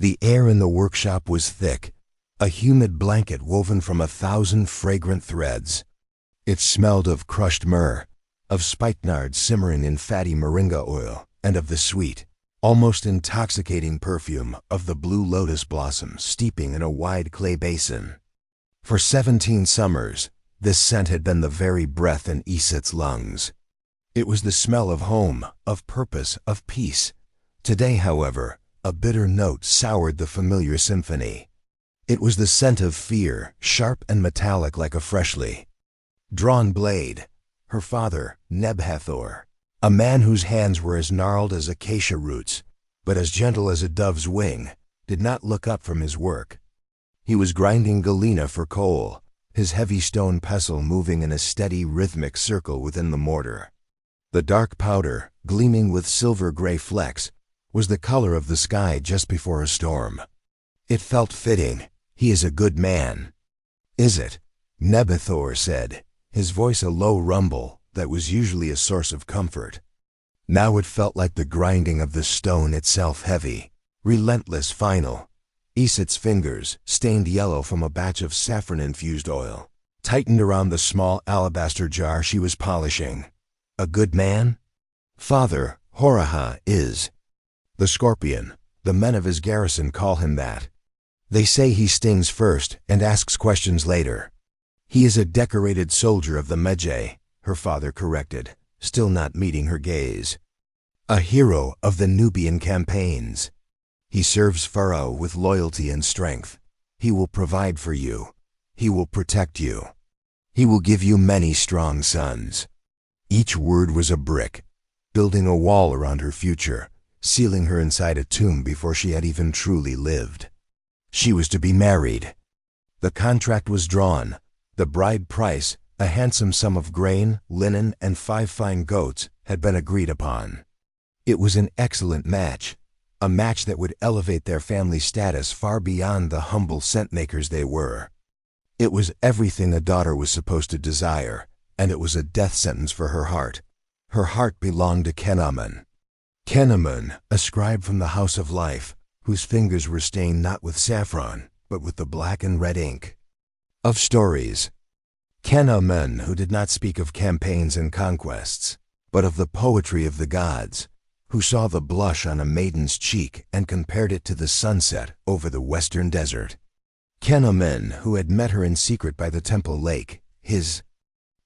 The air in the workshop was thick, a humid blanket woven from 1,000 fragrant threads. It smelled of crushed myrrh, of spikenard simmering in fatty moringa oil, and of the sweet, almost intoxicating perfume of the blue lotus blossoms steeping in a wide clay basin. For 17 summers, this scent had been the very breath in Iset's lungs. It was the smell of home, of purpose, of peace. Today, however, a bitter note soured the familiar symphony. It was the scent of fear, sharp and metallic like a freshly drawn blade. Her father, Hathor, a man whose hands were as gnarled as acacia roots, but as gentle as a dove's wing, did not look up from his work. He was grinding galena for coal, his heavy stone pestle moving in a steady, rhythmic circle within the mortar. The dark powder, gleaming with silver-gray flecks, was the color of the sky just before a storm. It felt fitting. He is a good man. Is it? Hathor said, his voice a low rumble that was usually a source of comfort. Now it felt like the grinding of the stone itself, heavy, relentless, final. Iset's fingers, stained yellow from a batch of saffron-infused oil, tightened around the small alabaster jar she was polishing. A good man? Father, Horaha, is. The scorpion, the men of his garrison call him that. They say he stings first and asks questions later. He is a decorated soldier of the Medjay, her father corrected, still not meeting her gaze. A hero of the Nubian campaigns. He serves Pharaoh with loyalty and strength. He will provide for you. He will protect you. He will give you many strong sons. Each word was a brick, building a wall around her future, sealing her inside a tomb before she had even truly lived. She was to be married. The contract was drawn. The bride price, a handsome sum of grain, linen, and 5 fine goats, had been agreed upon. It was an excellent match, a match that would elevate their family status far beyond the humble scent-makers they were. It was everything a daughter was supposed to desire, and it was a death sentence for her heart. Her heart belonged to Kenamun. Kenamun, a scribe from the House of Life, whose fingers were stained not with saffron, but with the black and red ink of stories. Kenamun, who did not speak of campaigns and conquests, but of the poetry of the gods, who saw the blush on a maiden's cheek and compared it to the sunset over the western desert. Kenamun, who had met her in secret by the temple lake, his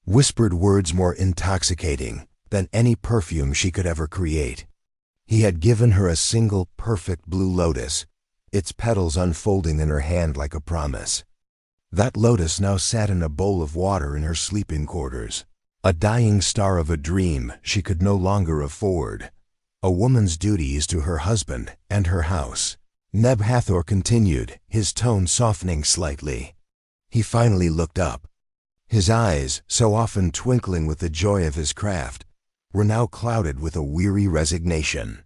whispered words more intoxicating than any perfume she could ever create. He had given her a single perfect blue lotus, its petals unfolding in her hand like a promise. That lotus now sat in a bowl of water in her sleeping quarters, a dying star of a dream she could no longer afford. A woman's duty is to her husband and her house. Hathor continued, his tone softening slightly. He finally looked up. His eyes, so often twinkling with the joy of his craft, were now clouded with a weary resignation.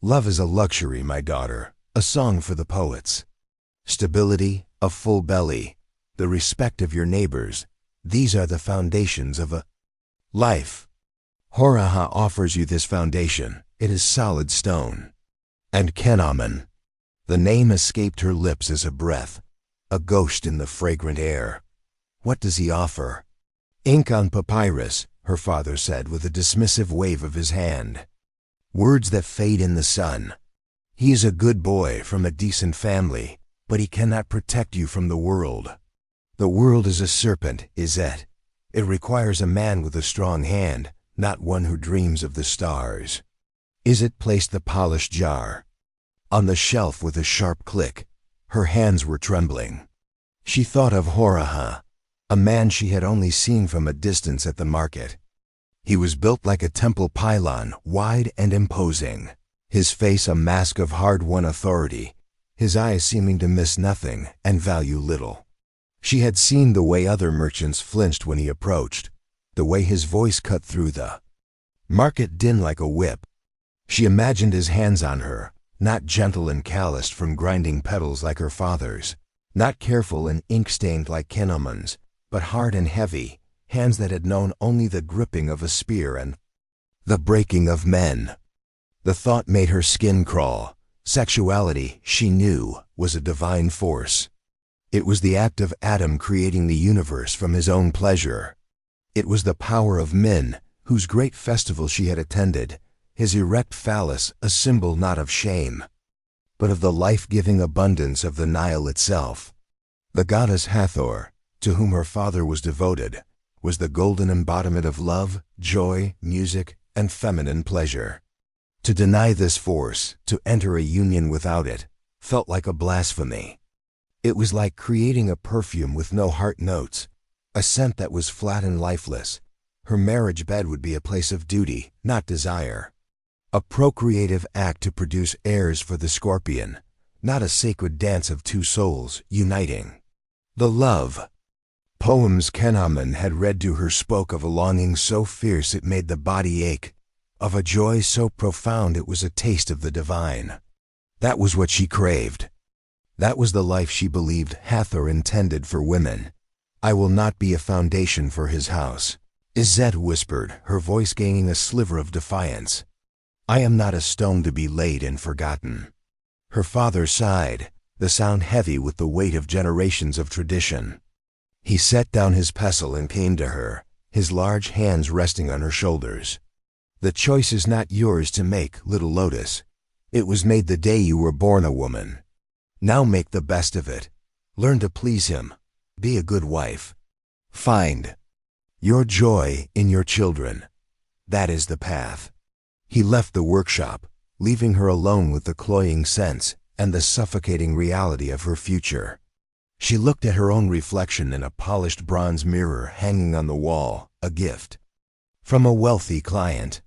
Love is a luxury, my daughter, a song for the poets. Stability, a full belly, the respect of your neighbors, these are the foundations of a life. Horaha offers you this foundation. It is solid stone. And Kenamun. The name escaped her lips as a breath, a ghost in the fragrant air. What does he offer? Ink on papyrus, her father said with a dismissive wave of his hand. Words that fade in the sun. He is a good boy from a decent family, but he cannot protect you from the world. The world is a serpent, Iset. It requires a man with a strong hand, not one who dreams of the stars. Iset placed the polished jar on the shelf with a sharp click. Her hands were trembling. She thought of Horaha, a man she had only seen from a distance at the market. He was built like a temple pylon, wide and imposing, his face a mask of hard-won authority, his eyes seeming to miss nothing and value little. She had seen the way other merchants flinched when he approached, the way his voice cut through the market din like a whip. She imagined his hands on her, not gentle and calloused from grinding petals like her father's, not careful and ink-stained like Kenamun's, but hard and heavy, hands that had known only the gripping of a spear and the breaking of men. The thought made her skin crawl. Sexuality, she knew, was a divine force. It was the act of Adam creating the universe from his own pleasure. It was the power of Min, whose great festival she had attended, his erect phallus a symbol not of shame, but of the life-giving abundance of the Nile itself. The goddess Hathor, to whom her father was devoted, was the golden embodiment of love, joy, music, and feminine pleasure. To deny this force, to enter a union without it, felt like a blasphemy. It was like creating a perfume with no heart notes, a scent that was flat and lifeless. Her marriage bed would be a place of duty, not desire. A procreative act to produce heirs for the scorpion, not a sacred dance of two souls uniting. The love poems Kenamen had read to her spoke of a longing so fierce it made the body ache, of a joy so profound it was a taste of the divine. That was what she craved. That was the life she believed Hathor intended for women. "I will not be a foundation for his house," Iset whispered, her voice gaining a sliver of defiance. "I am not a stone to be laid and forgotten." Her father sighed, the sound heavy with the weight of generations of tradition. He set down his pestle and came to her, his large hands resting on her shoulders. "The choice is not yours to make, little Lotus. It was made the day you were born a woman. Now make the best of it. Learn to please him. Be a good wife. Find your joy in your children. That is the path." He left the workshop, leaving her alone with the cloying sense and the suffocating reality of her future. She looked at her own reflection in a polished bronze mirror hanging on the wall, a gift from a wealthy client.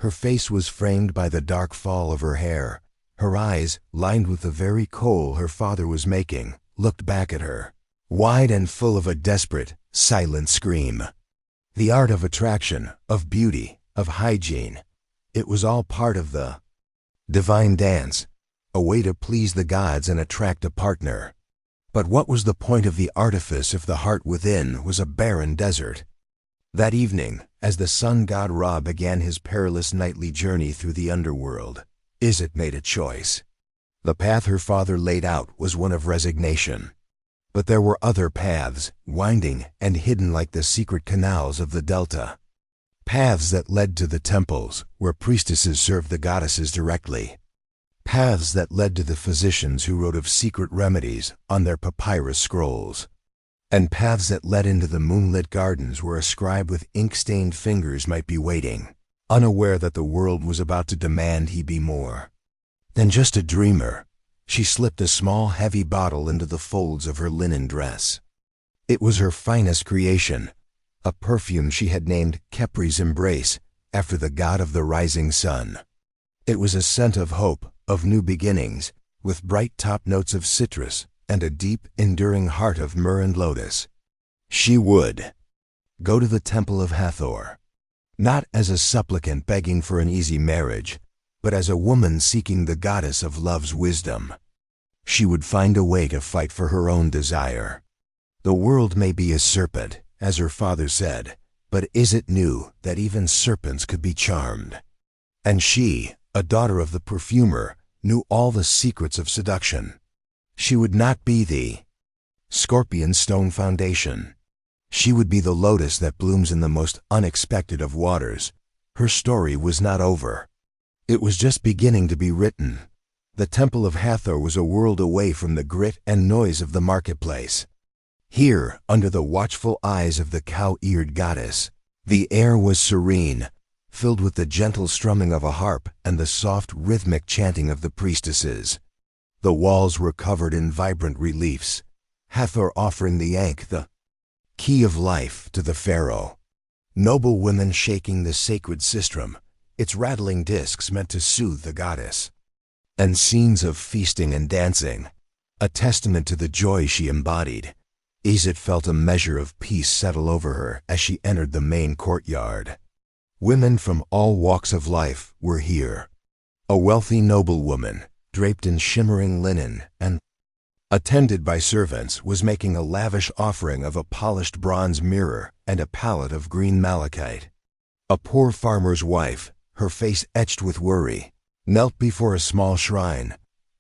Her face was framed by the dark fall of her hair. Her eyes, lined with the very coal her father was making, looked back at her, wide and full of a desperate, silent scream. The art of attraction, of beauty, of hygiene, it was all part of the divine dance, a way to please the gods and attract a partner. But what was the point of the artifice if the heart within was a barren desert? That evening, as the sun god Ra began his perilous nightly journey through the underworld, Iset made a choice. The path her father laid out was one of resignation. But there were other paths, winding and hidden like the secret canals of the delta. Paths that led to the temples, where priestesses served the goddesses directly. Paths that led to the physicians who wrote of secret remedies on their papyrus scrolls. And paths that led into the moonlit gardens where a scribe with ink-stained fingers might be waiting, unaware that the world was about to demand he be more than just a dreamer. She slipped a small, heavy bottle into the folds of her linen dress. It was her finest creation, a perfume she had named Khepri's Embrace, after the god of the rising sun. It was a scent of hope, of new beginnings, with bright top notes of citrus and a deep, enduring heart of myrrh and lotus. She would go to the temple of Hathor, not as a supplicant begging for an easy marriage, but as a woman seeking the goddess of love's wisdom. She would find a way to fight for her own desire. The world may be a serpent, as her father said, but Iset knew that even serpents could be charmed. And she, a daughter of the perfumer, knew all the secrets of seduction. She would not be the scorpion stone foundation. She would be the lotus that blooms in the most unexpected of waters. Her story was not over. It was just beginning to be written. The temple of Hathor was a world away from the grit and noise of the marketplace. Here, under the watchful eyes of the cow-eared goddess, the air was serene, filled with the gentle strumming of a harp and the soft rhythmic chanting of the priestesses. The walls were covered in vibrant reliefs, Hathor offering the Ankh, the key of life, to the pharaoh. Noble women shaking the sacred sistrum, its rattling discs meant to soothe the goddess. And scenes of feasting and dancing, a testament to the joy she embodied. Iset felt a measure of peace settle over her as she entered the main courtyard. Women from all walks of life were here. A wealthy noblewoman, draped in shimmering linen and attended by servants, was making a lavish offering of a polished bronze mirror and a palette of green malachite. A poor farmer's wife, her face etched with worry, knelt before a small shrine,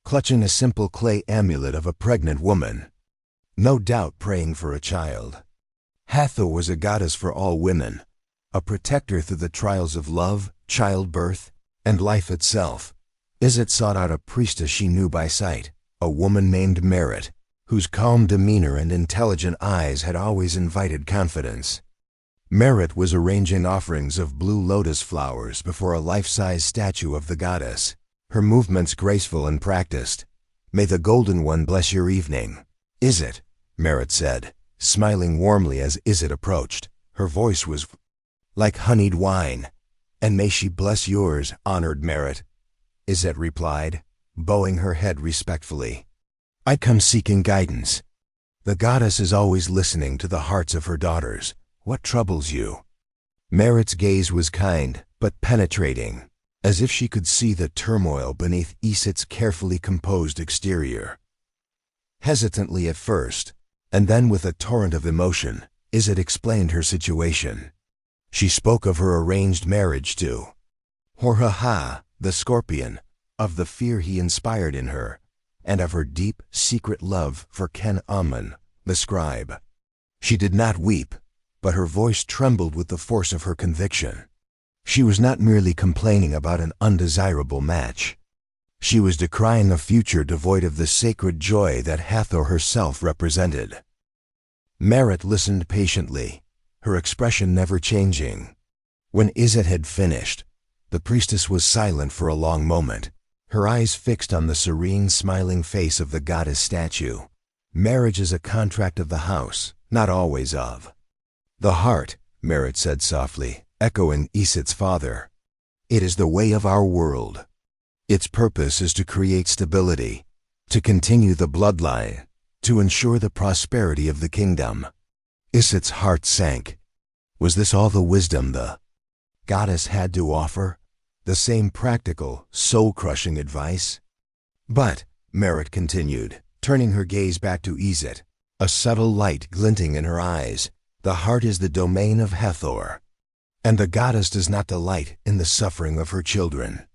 clutching a simple clay amulet of a pregnant woman, no doubt praying for a child. Hathor was a goddess for all women, a protector through the trials of love, childbirth, and life itself. Iset sought out a priestess she knew by sight, a woman named Merit, whose calm demeanor and intelligent eyes had always invited confidence. Merit was arranging offerings of blue lotus flowers before a life-size statue of the goddess, her movements graceful and practiced. "May the Golden One bless your evening, Iset," Merit said, smiling warmly as Iset approached. Her voice was like honeyed wine. "And may she bless yours, honored Merit," Iset replied, bowing her head respectfully. "I come seeking guidance. The goddess is always listening to the hearts of her daughters. What troubles you?" Merit's gaze was kind, but penetrating, as if she could see the turmoil beneath Iset's carefully composed exterior. Hesitantly at first, and then with a torrent of emotion, Iset explained her situation. She spoke of her arranged marriage to Horha, the scorpion, of the fear he inspired in her, and of her deep, secret love for Ken-Amun, the scribe. She did not weep, but her voice trembled with the force of her conviction. She was not merely complaining about an undesirable match. She was decrying a future devoid of the sacred joy that Hathor herself represented. Merit listened patiently, her expression never changing. When Iset had finished, the priestess was silent for a long moment, her eyes fixed on the serene, smiling face of the goddess statue. "Marriage is a contract of the house, not always of the heart," Merit said softly, echoing Iset's father. "It is the way of our world. Its purpose is to create stability, to continue the bloodline, to ensure the prosperity of the kingdom." Iset's heart sank. Was this all the wisdom the goddess had to offer? The same practical, soul-crushing advice? "But," Merit continued, turning her gaze back to Iset, a subtle light glinting in her eyes, "the heart is the domain of Hathor, and the goddess does not delight in the suffering of her children.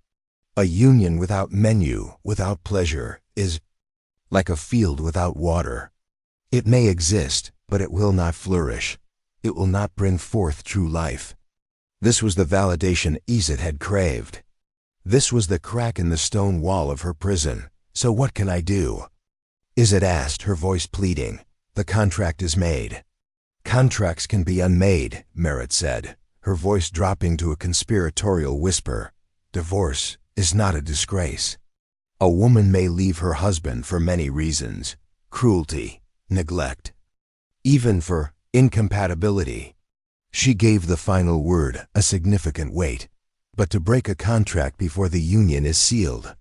A union without menu, without pleasure, is like a field without water. It may exist, but it will not flourish. It will not bring forth true life." This was the validation Iset had craved. This was the crack in the stone wall of her prison. "So what can I do?" Iset asked, her voice pleading. "The contract is made." "Contracts can be unmade," Merit said, her voice dropping to a conspiratorial whisper. "Divorce is not a disgrace. A woman may leave her husband for many reasons: cruelty, neglect, even for incompatibility." She gave the final word a significant weight. "But to break a contract before the union is sealed,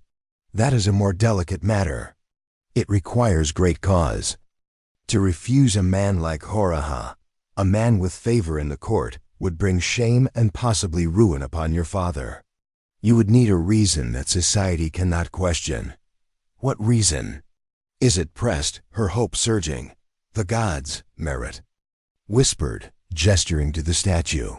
that is a more delicate matter. It requires great cause. To refuse a man like Horha, a man with favor in the court, would bring shame and possibly ruin upon your father. You would need a reason that society cannot question." "What reason?" Iset pressed, her hope surging. "The gods," Merit whispered, gesturing to the statue.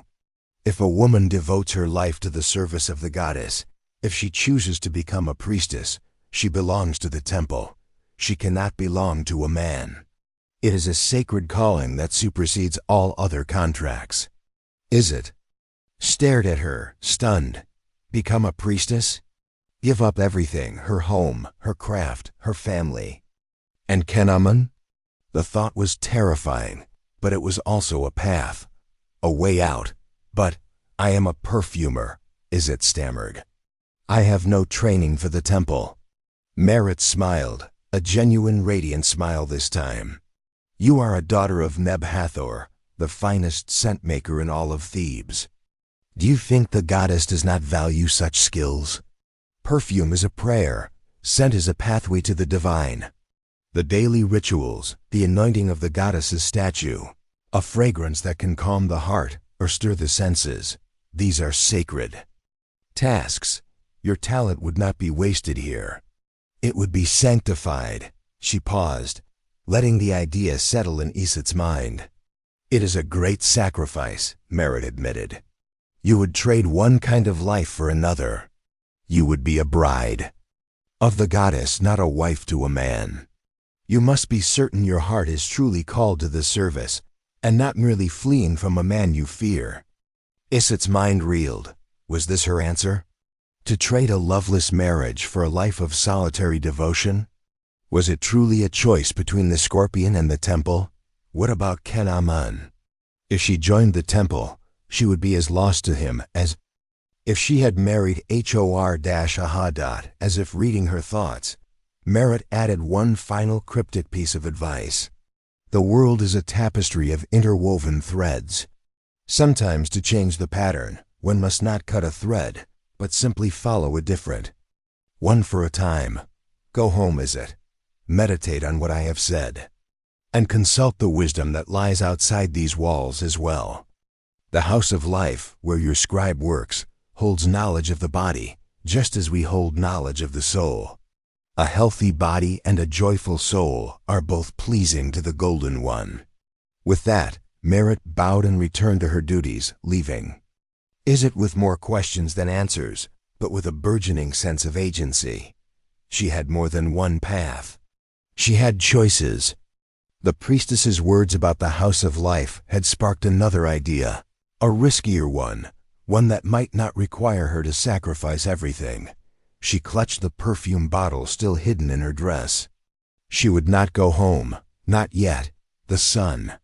"If a woman devotes her life to the service of the goddess, if she chooses to become a priestess, she belongs to the temple. She cannot belong to a man. It is a sacred calling that supersedes all other contracts." Iset stared at her, stunned. Become a priestess? Give up everything, her home, her craft, her family. And Ken-Amun? The thought was terrifying, but it was also a path, a way out. "But I am a perfumer," Iset stammered. "I have no training for the temple." Merit smiled, a genuine radiant smile this time. "You are a daughter of Neb-Hathor, the finest scent maker in all of Thebes. Do you think the goddess does not value such skills? Perfume is a prayer. Scent is a pathway to the divine. The daily rituals, the anointing of the goddess's statue, a fragrance that can calm the heart or stir the senses, these are sacred tasks. Your talent would not be wasted here. It would be sanctified." She paused, letting the idea settle in Iset's mind. "It is a great sacrifice," Merit admitted. "You would trade one kind of life for another. You would be a bride." of the goddess, not a wife to a man. You must be certain your heart is truly called to this service, and not merely fleeing from a man you fear." Iset's mind reeled. Was this her answer? To trade a loveless marriage for a life of solitary devotion? Was it truly a choice between the scorpion and the temple? What about Kenamun? If she joined the temple, she would be as lost to him as if she had married Hor-Ahad, as if reading her thoughts. Merit added one final cryptic piece of advice. The world is a tapestry of interwoven threads. Sometimes to change the pattern, one must not cut a thread, but simply follow a different one for a time. Go home, Iset. Meditate on what I have said, and consult the wisdom that lies outside these walls as well. The house of life, where your scribe works, holds knowledge of the body, just as we hold knowledge of the soul. A healthy body and a joyful soul are both pleasing to the Golden One. With that, Merit bowed and returned to her duties, leaving Iset with more questions than answers, but with a burgeoning sense of agency. She had more than one path. She had choices. The priestess's words about the house of life had sparked another idea, a riskier one that might not require her to sacrifice everything. She clutched the perfume bottle still hidden in her dress. She would not go home, not yet. The sun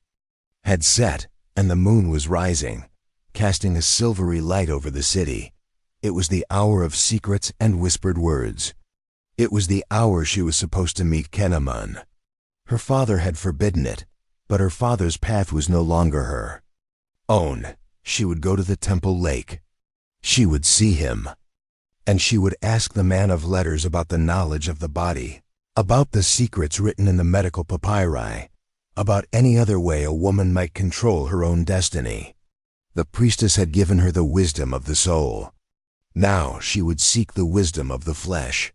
had set, and the moon was rising, casting a silvery light over the city. It was the hour of secrets and whispered words. It was the hour she was supposed to meet Kenamun. Her father had forbidden it, but her father's path was no longer her own. She would go to the temple lake. She would see him. And she would ask the man of letters about the knowledge of the body, about the secrets written in the medical papyri, about any other way a woman might control her own destiny. The priestess had given her the wisdom of the soul. Now she would seek the wisdom of the flesh.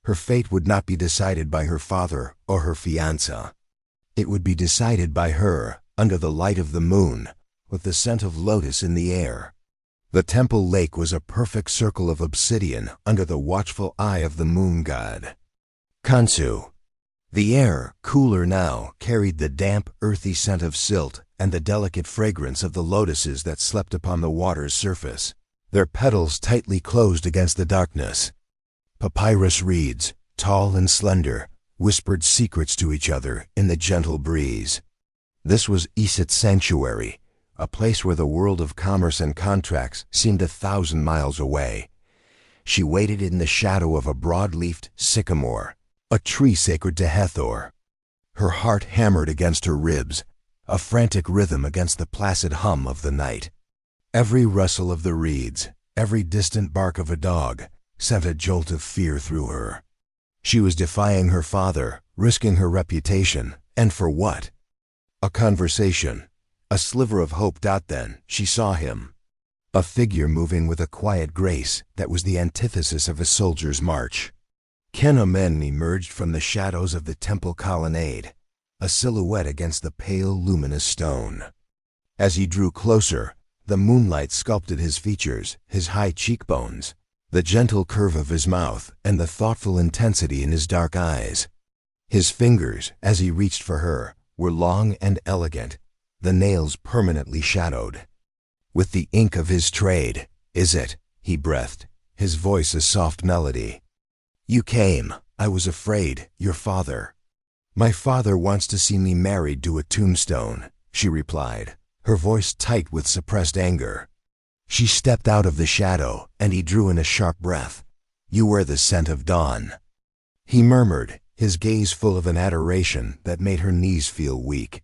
Her fate would not be decided by her father or her fiancé. It would be decided by her, under the light of the moon, with the scent of lotus in the air. The temple lake was a perfect circle of obsidian under the watchful eye of the moon god, Khonsu. The air, cooler now, carried the damp, earthy scent of silt and the delicate fragrance of the lotuses that slept upon the water's surface, their petals tightly closed against the darkness. Papyrus reeds, tall and slender, whispered secrets to each other in the gentle breeze. This was Iset's sanctuary, a place where the world of commerce and contracts seemed 1,000 miles away. She waited in the shadow of a broad-leafed sycamore, a tree sacred to Hathor. Her heart hammered against her ribs, a frantic rhythm against the placid hum of the night. Every rustle of the reeds, every distant bark of a dog, sent a jolt of fear through her. She was defying her father, risking her reputation, and for what? A conversation. A sliver of hope. Then she saw him. A figure moving with a quiet grace that was the antithesis of a soldier's march. Kenamun emerged from the shadows of the temple colonnade, a silhouette against the pale, luminous stone. As he drew closer, the moonlight sculpted his features, his high cheekbones, the gentle curve of his mouth, and the thoughtful intensity in his dark eyes. His fingers, as he reached for her, were long and elegant, the nails permanently shadowed. With the ink of his trade, Iset, he breathed, his voice a soft melody. "You came. I was afraid, your father." "My father wants to see me married to a tombstone," she replied, her voice tight with suppressed anger. She stepped out of the shadow, and he drew in a sharp breath. "You wear the scent of dawn," he murmured, his gaze full of an adoration that made her knees feel weak.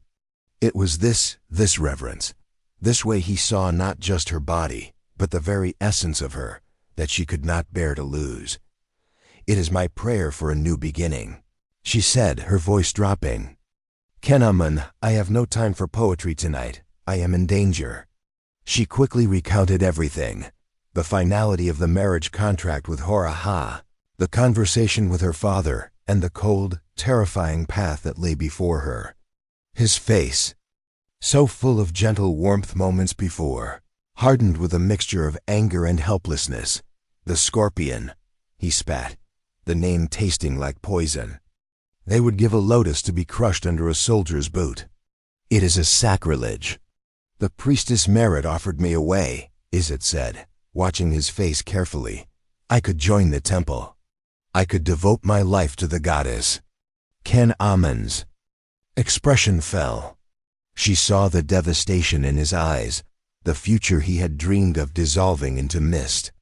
It was this reverence, this way he saw not just her body, but the very essence of her, that she could not bear to lose. "It is my prayer for a new beginning," she said, her voice dropping. "Kenamun, I have no time for poetry tonight. I am in danger." She quickly recounted everything, the finality of the marriage contract with Hor-Ahad, the conversation with her father, and the cold, terrifying path that lay before her. His face, so full of gentle warmth moments before, hardened with a mixture of anger and helplessness. "The scorpion," he spat, the name tasting like poison. They would give a lotus to be crushed under a soldier's boot. It is a sacrilege. The priestess Merit offered me a way, Iset said, watching his face carefully. I could join the temple. I could devote my life to the goddess. Ken Amon's expression fell. She saw the devastation in his eyes, the future he had dreamed of dissolving into mist.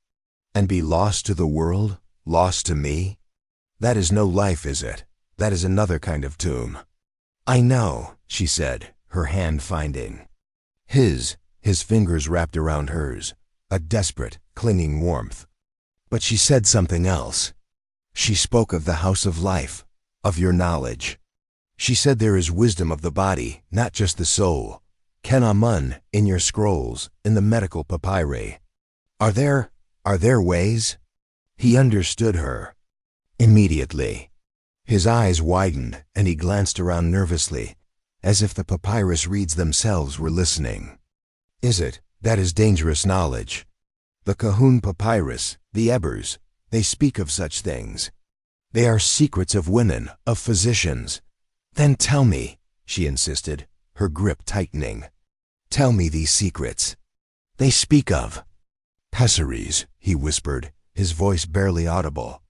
And be lost to the world, lost to me? That is no life, is it? That is another kind of tomb. I know, she said, her hand finding his fingers wrapped around hers, a desperate, clinging warmth. But she said something else. She spoke of the house of life, of your knowledge. She said there is wisdom of the body, not just the soul. Ken Amun, in your scrolls, in the medical papyri. Are there ways? He understood her. Immediately. His eyes widened, and he glanced around nervously, as if the papyrus reeds themselves were listening. Is it? That is dangerous knowledge. The Kahun Papyrus, the Ebers, they speak of such things. They are secrets of women, of physicians. Then tell me, she insisted, her grip tightening. Tell me these secrets. They speak of pessaries, he whispered, his voice barely audible.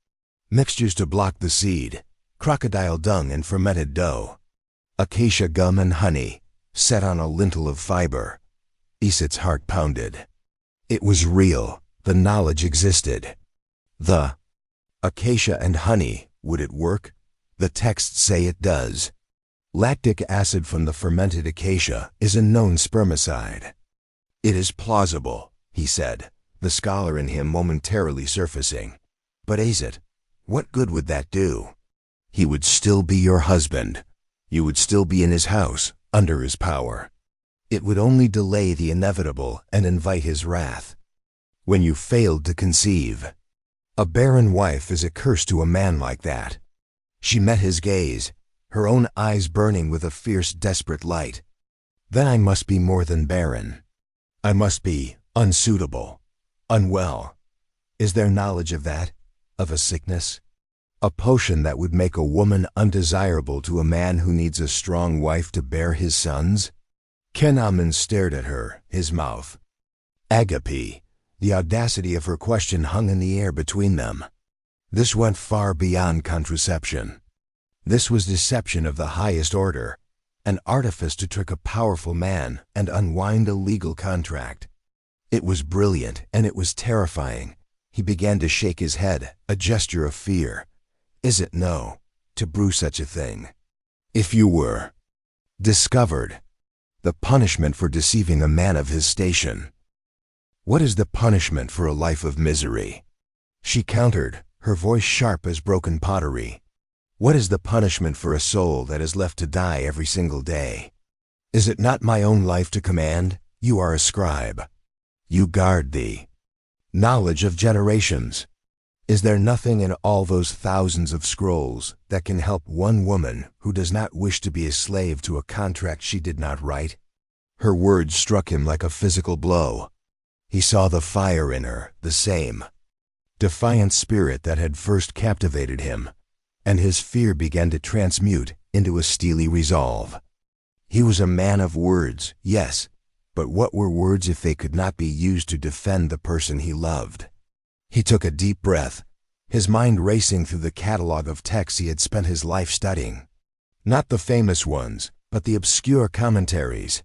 Mixtures to block the seed, crocodile dung and fermented dough. Acacia gum and honey, set on a lintel of fiber. Iset's heart pounded. It was real. The knowledge existed. The acacia and honey, would it work? The texts say it does. Lactic acid from the fermented acacia is a known spermicide. It is plausible, he said, the scholar in him momentarily surfacing. But Iset, what good would that do? He would still be your husband. You would still be in his house, under his power. It would only delay the inevitable and invite his wrath. When you failed to conceive. A barren wife is a curse to a man like that. She met his gaze, her own eyes burning with a fierce, desperate light. Then I must be more than barren. I must be unsuitable, unwell. Is there knowledge of that? Of a sickness? A potion that would make a woman undesirable to a man who needs a strong wife to bear his sons? Ken Amun stared at her, his mouth agape. The audacity of her question hung in the air between them. This went far beyond contraception. This was deception of the highest order, an artifice to trick a powerful man and unwind a legal contract. It was brilliant and it was terrifying. He began to shake his head, a gesture of fear. Is it no, to brew such a thing? If you were discovered, the punishment for deceiving a man of his station. What is the punishment for a life of misery? She countered, her voice sharp as broken pottery. What is the punishment for a soul that is left to die every single day? Is it not my own life to command? You are a scribe. You guard the knowledge of generations. Is there nothing in all those thousands of scrolls that can help one woman who does not wish to be a slave to a contract she did not write? Her words struck him like a physical blow. He saw the fire in her, the same defiant spirit that had first captivated him, and his fear began to transmute into a steely resolve. He was a man of words, yes, but what were words if they could not be used to defend the person he loved? He took a deep breath, his mind racing through the catalog of texts he had spent his life studying. Not the famous ones, but the obscure commentaries.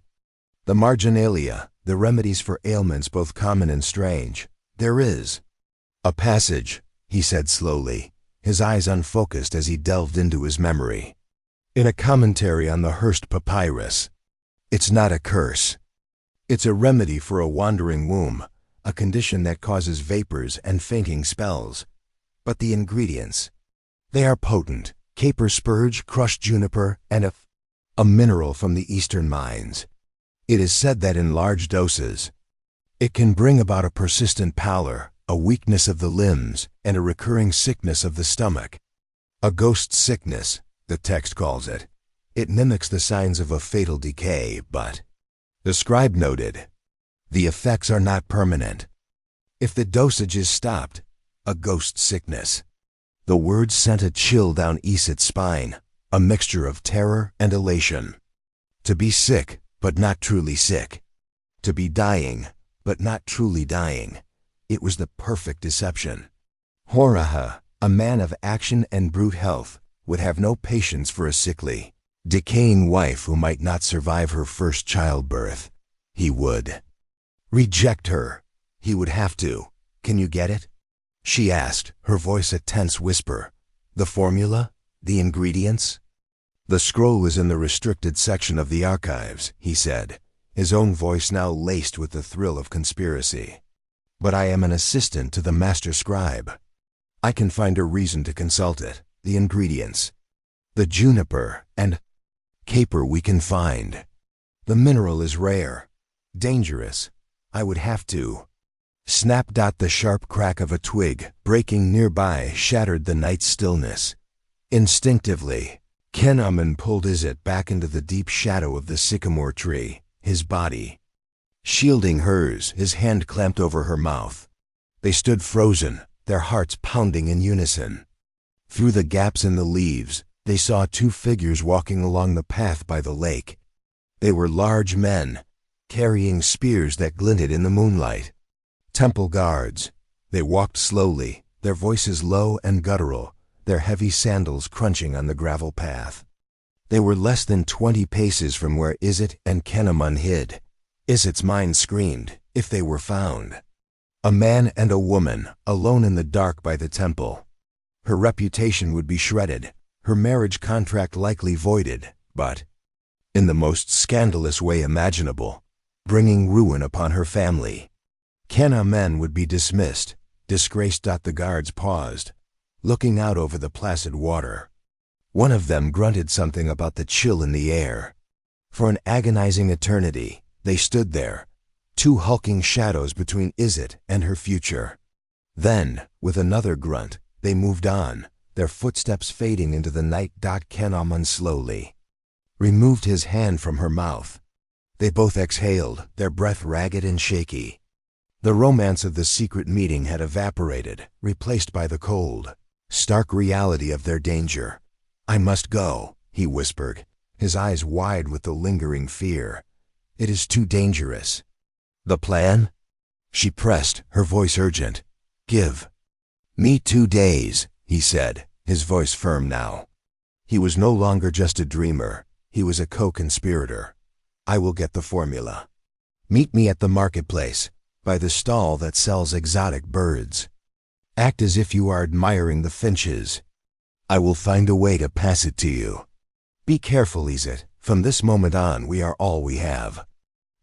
The marginalia, the remedies for ailments both common and strange. There is a passage, he said slowly, his eyes unfocused as he delved into his memory. In a commentary on the Hearst Papyrus. It's not a curse. It's a remedy for a wandering womb, a condition that causes vapors and fainting spells. But the ingredients, they are potent: caper spurge, crushed juniper, and a mineral from the eastern mines. It is said that in large doses, it can bring about a persistent pallor, a weakness of the limbs, and a recurring sickness of the stomach. A ghost sickness, the text calls it. It mimics the signs of a fatal decay, but, the scribe noted, the effects are not permanent. If the dosage is stopped, a ghost sickness. The words sent a chill down Iset's spine, a mixture of terror and elation. To be sick, but not truly sick. To be dying, but not truly dying. It was the perfect deception. Horaha, a man of action and brute health, would have no patience for a sickly, decaying wife who might not survive her first childbirth. He would reject her. He would have to. Can you get it? She asked, her voice a tense whisper. The formula? The ingredients? The scroll is in the restricted section of the archives, he said, his own voice now laced with the thrill of conspiracy. But I am an assistant to the master scribe. I can find a reason to consult it, the ingredients. The juniper and caper we can find. The mineral is rare, dangerous. I would have to. Snap! The sharp crack of a twig breaking nearby shattered the night's stillness. Instinctively, Kenaman pulled Iset back into the deep shadow of the sycamore tree, his body shielding hers, his hand clamped over her mouth. They stood frozen, their hearts pounding in unison. Through the gaps in the leaves, they saw two figures walking along the path by the lake. They were large men, carrying spears that glinted in the moonlight. Temple guards. They walked slowly, their voices low and guttural, their heavy sandals crunching on the gravel path. They were less than 20 paces from where Iset and Kenaman hid. Iset's mind screamed, if they were found. A man and a woman, alone in the dark by the temple. Her reputation would be shredded, her marriage contract likely voided, but in the most scandalous way imaginable, bringing ruin upon her family. Kenaman would be dismissed, disgraced. The guards paused, looking out over the placid water. One of them grunted something about the chill in the air. For an agonizing eternity, they stood there, two hulking shadows between Iset and her future. Then, with another grunt, they moved on, their footsteps fading into the night. Kenaman slowly removed his hand from her mouth. They both exhaled, their breath ragged and shaky. The romance of the secret meeting had evaporated, replaced by the cold, stark reality of their danger. I must go, he whispered, his eyes wide with the lingering fear. It is too dangerous. The plan? She pressed, her voice urgent. Give me 2 days, he said, his voice firm now. He was no longer just a dreamer, he was a co-conspirator. I will get the formula. Meet me at the marketplace, by the stall that sells exotic birds. Act as if you are admiring the finches. I will find a way to pass it to you. Be careful, Iset. From this moment on, we are all we have.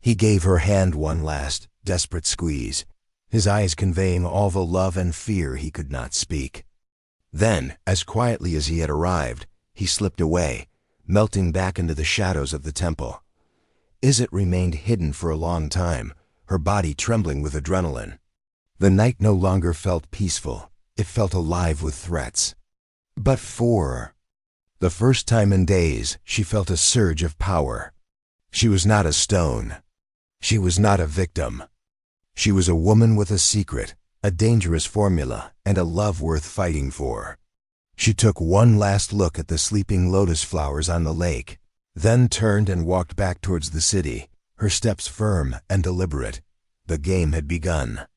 He gave her hand one last, desperate squeeze, his eyes conveying all the love and fear he could not speak. Then, as quietly as he had arrived, he slipped away, melting back into the shadows of the temple. Iset remained hidden for a long time, her body trembling with adrenaline. The night no longer felt peaceful, it felt alive with threats. But for the first time in days, she felt a surge of power. She was not a stone. She was not a victim. She was a woman with a secret, a dangerous formula, and a love worth fighting for. She took one last look at the sleeping lotus flowers on the lake, then turned and walked back towards the city, her steps firm and deliberate. The game had begun.